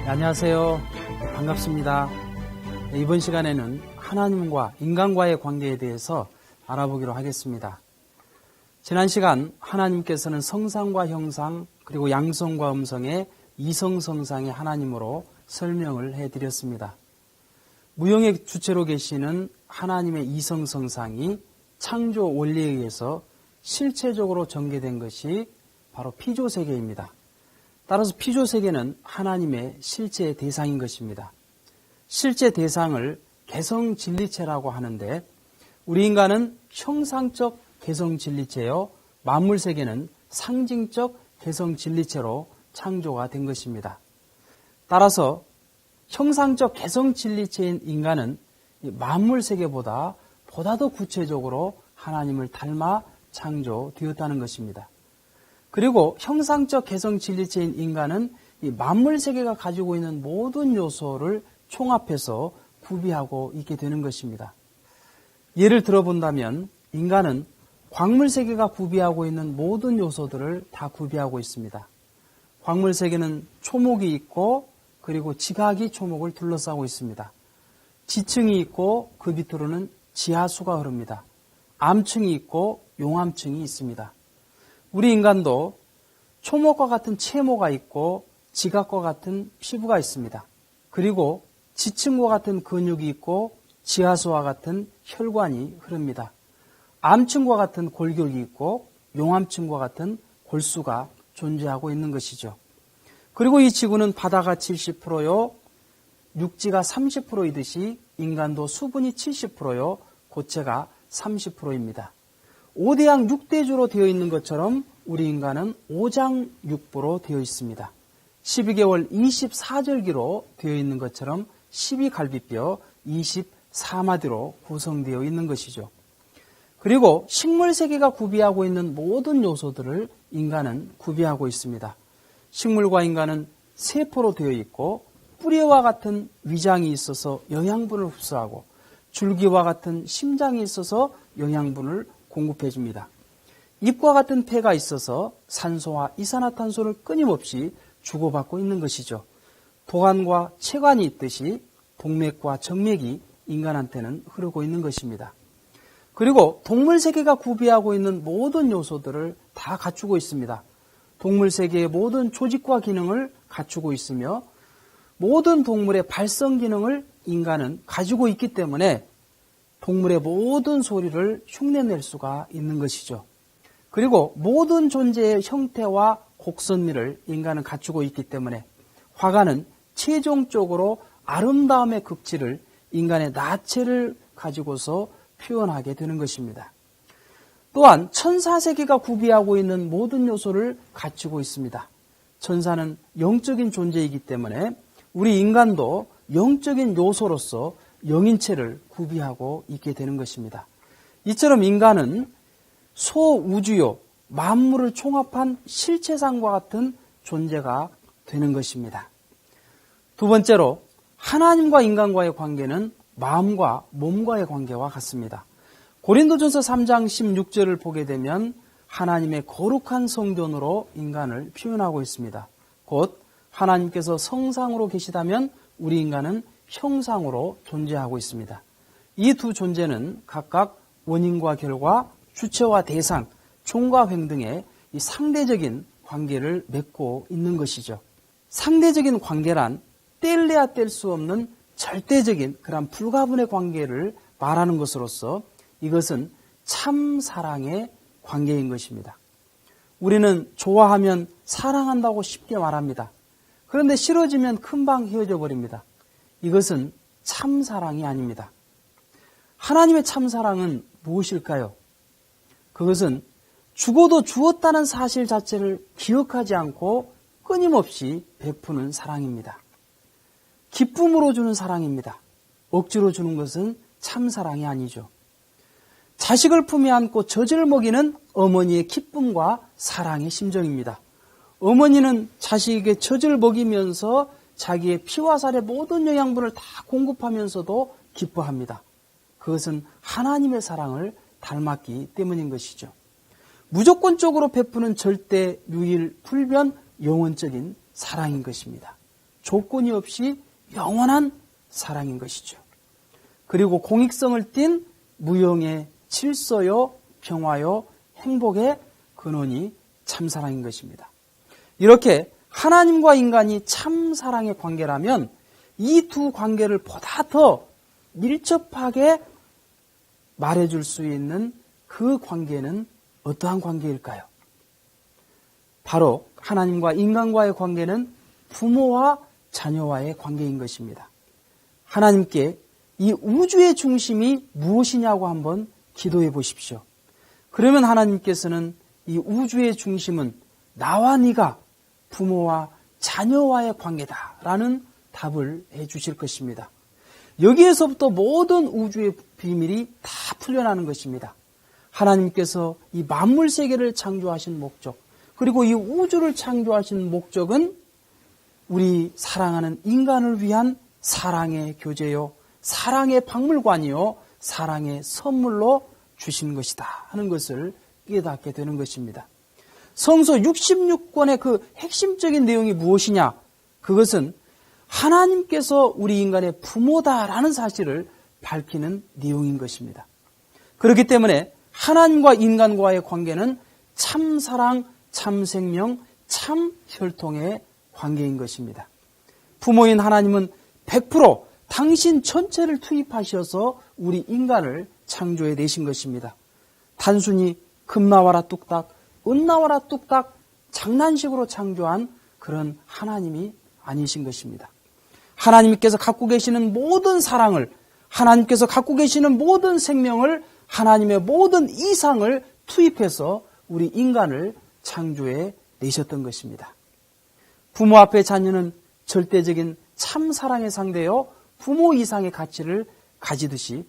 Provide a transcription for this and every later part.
안녕하세요. 반갑습니다. 이번 시간에는 하나님과 인간과의 관계에 대해서 알아보기로 하겠습니다. 지난 시간 하나님께서는 성상과 형상 그리고 양성과 음성의 이성성상의 하나님으로 설명을 해드렸습니다. 무형의 주체로 계시는 하나님의 이성성상이 창조 원리에 의해서 실체적으로 전개된 것이 바로 피조세계입니다. 따라서 피조세계는 하나님의 실제 대상인 것입니다. 실제 대상을 개성진리체라고 하는데 우리 인간은 형상적 개성진리체요, 만물세계는 상징적 개성진리체로 창조가 된 것입니다. 따라서 형상적 개성진리체인 인간은 만물세계보다 더 구체적으로 하나님을 닮아 창조되었다는 것입니다. 그리고 형상적 개성진리체인 인간은 이 만물세계가 가지고 있는 모든 요소를 총합해서 구비하고 있게 되는 것입니다. 예를 들어본다면 인간은 광물세계가 구비하고 있는 모든 요소들을 다 구비하고 있습니다. 광물세계는 초목이 있고 그리고 지각이 초목을 둘러싸고 있습니다. 지층이 있고 그 밑으로는 지하수가 흐릅니다. 암층이 있고 용암층이 있습니다. 우리 인간도 초목과 같은 체모가 있고 지각과 같은 피부가 있습니다. 그리고 지층과 같은 근육이 있고 지하수와 같은 혈관이 흐릅니다. 암층과 같은 골격이 있고 용암층과 같은 골수가 존재하고 있는 것이죠. 그리고 이 지구는 바다가 70%요, 육지가 30%이듯이 인간도 수분이 70%요, 고체가 30%입니다. 5대양 6대주로 되어 있는 것처럼 우리 인간은 5장육부로 되어 있습니다. 12개월 24절기로 되어 있는 것처럼 12갈비뼈 24마디로 구성되어 있는 것이죠. 그리고 식물세계가 구비하고 있는 모든 요소들을 인간은 구비하고 있습니다. 식물과 인간은 세포로 되어 있고 뿌리와 같은 위장이 있어서 영양분을 흡수하고 줄기와 같은 심장이 있어서 영양분을 공급해 줍니다. 잎과 같은 폐가 있어서 산소와 이산화탄소를 끊임없이 주고받고 있는 것이죠. 도관과 체관이 있듯이 동맥과 정맥이 인간한테는 흐르고 있는 것입니다. 그리고 동물세계가 구비하고 있는 모든 요소들을 다 갖추고 있습니다. 동물세계의 모든 조직과 기능을 갖추고 있으며 모든 동물의 발성 기능을 인간은 가지고 있기 때문에 동물의 모든 소리를 흉내낼 수가 있는 것이죠. 그리고 모든 존재의 형태와 곡선미를 인간은 갖추고 있기 때문에 화가는 최종적으로 아름다움의 극치를 인간의 나체를 가지고서 표현하게 되는 것입니다. 또한 천사세계가 구비하고 있는 모든 요소를 갖추고 있습니다. 천사는 영적인 존재이기 때문에 우리 인간도 영적인 요소로서 영인체를 구비하고 있게 되는 것입니다. 이처럼 인간은 소우주요, 만물을 총합한 실체상과 같은 존재가 되는 것입니다. 두 번째로 하나님과 인간과의 관계는 마음과 몸과의 관계와 같습니다. 고린도전서 3장 16절을 보게 되면 하나님의 거룩한 성전으로 인간을 표현하고 있습니다. 곧 하나님께서 성상으로 계시다면 우리 인간은 형상으로 존재하고 있습니다. 이 두 존재는 각각 원인과 결과, 주체와 대상, 종과 횡 등의 이 상대적인 관계를 맺고 있는 것이죠. 상대적인 관계란 뗄래야 뗄 수 없는 절대적인 그런 불가분의 관계를 말하는 것으로서 이것은 참 사랑의 관계인 것입니다. 우리는 좋아하면 사랑한다고 쉽게 말합니다. 그런데 싫어지면 금방 헤어져 버립니다. 이것은 참사랑이 아닙니다. 하나님의 참사랑은 무엇일까요? 그것은 죽어도 주었다는 사실 자체를 기억하지 않고 끊임없이 베푸는 사랑입니다. 기쁨으로 주는 사랑입니다. 억지로 주는 것은 참사랑이 아니죠. 자식을 품에 안고 젖을 먹이는 어머니의 기쁨과 사랑의 심정입니다. 어머니는 자식에게 젖을 먹이면서 자기의 피와 살의 모든 영양분을 다 공급하면서도 기뻐합니다. 그것은 하나님의 사랑을 닮았기 때문인 것이죠. 무조건적으로 베푸는 절대, 유일, 불변, 영원적인 사랑인 것입니다. 조건이 없이 영원한 사랑인 것이죠. 그리고 공익성을 띤 무형의 질서요, 평화요, 행복의 근원이 참사랑인 것입니다. 이렇게 하나님과 인간이 참사랑의 관계라면 이 두 관계를 보다 더 밀접하게 말해줄 수 있는 그 관계는 어떠한 관계일까요? 바로 하나님과 인간과의 관계는 부모와 자녀와의 관계인 것입니다. 하나님께 이 우주의 중심이 무엇이냐고 한번 기도해 보십시오. 그러면 하나님께서는 이 우주의 중심은 나와 네가 부모와 자녀와의 관계다라는 답을 해 주실 것입니다. 여기에서부터 모든 우주의 비밀이 다 풀려나는 것입니다. 하나님께서 이 만물 세계를 창조하신 목적, 그리고 이 우주를 창조하신 목적은 우리 사랑하는 인간을 위한 사랑의 교제요, 사랑의 박물관이요, 사랑의 선물로 주신 것이다 하는 것을 깨닫게 되는 것입니다. 성서 66권의 그 핵심적인 내용이 무엇이냐? 그것은 하나님께서 우리 인간의 부모다라는 사실을 밝히는 내용인 것입니다. 그렇기 때문에 하나님과 인간과의 관계는 참사랑, 참생명, 참혈통의 관계인 것입니다. 부모인 하나님은 100% 당신 전체를 투입하셔서 우리 인간을 창조해 내신 것입니다. 단순히 금 나와라 뚝딱, 은 나와라 뚝딱 장난식으로 창조한 그런 하나님이 아니신 것입니다. 하나님께서 갖고 계시는 모든 사랑을, 하나님께서 갖고 계시는 모든 생명을, 하나님의 모든 이상을 투입해서 우리 인간을 창조해 내셨던 것입니다. 부모 앞에 자녀는 절대적인 참사랑의 상대요, 부모 이상의 가치를 가지듯이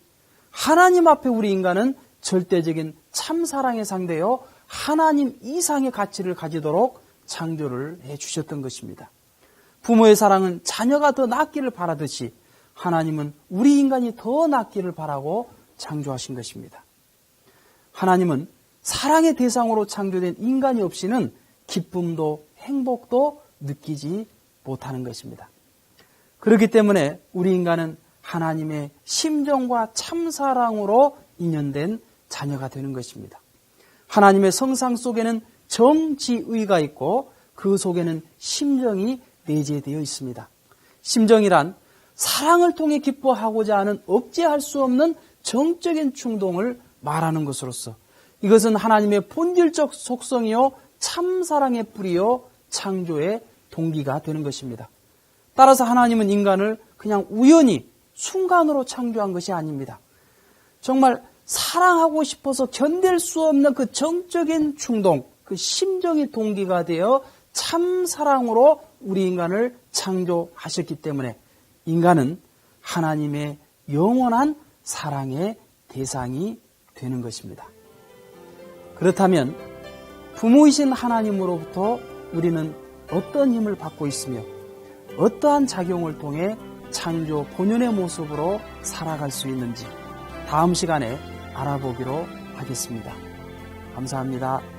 하나님 앞에 우리 인간은 절대적인 참사랑의 상대요, 하나님 이상의 가치를 가지도록 창조를 해 주셨던 것입니다. 부모의 사랑은 자녀가 더 낫기를 바라듯이 하나님은 우리 인간이 더 낫기를 바라고 창조하신 것입니다. 하나님은 사랑의 대상으로 창조된 인간이 없이는 기쁨도 행복도 느끼지 못하는 것입니다. 그렇기 때문에 우리 인간은 하나님의 심정과 참사랑으로 인연된 자녀가 되는 것입니다. 하나님의 성상 속에는 정지의가 있고 그 속에는 심정이 내재되어 있습니다. 심정이란 사랑을 통해 기뻐하고자 하는 억제할 수 없는 정적인 충동을 말하는 것으로서 이것은 하나님의 본질적 속성이요 참사랑의 뿌리요 창조의 동기가 되는 것입니다. 따라서 하나님은 인간을 그냥 우연히 순간으로 창조한 것이 아닙니다. 정말 사랑하고 싶어서 견딜 수 없는 그 정적인 충동, 그 심정이 동기가 되어 참사랑으로 우리 인간을 창조하셨기 때문에 인간은 하나님의 영원한 사랑의 대상이 되는 것입니다. 그렇다면 부모이신 하나님으로부터 우리는 어떤 힘을 받고 있으며 어떠한 작용을 통해 창조 본연의 모습으로 살아갈 수 있는지 다음 시간에 알아보기로 하겠습니다. 감사합니다.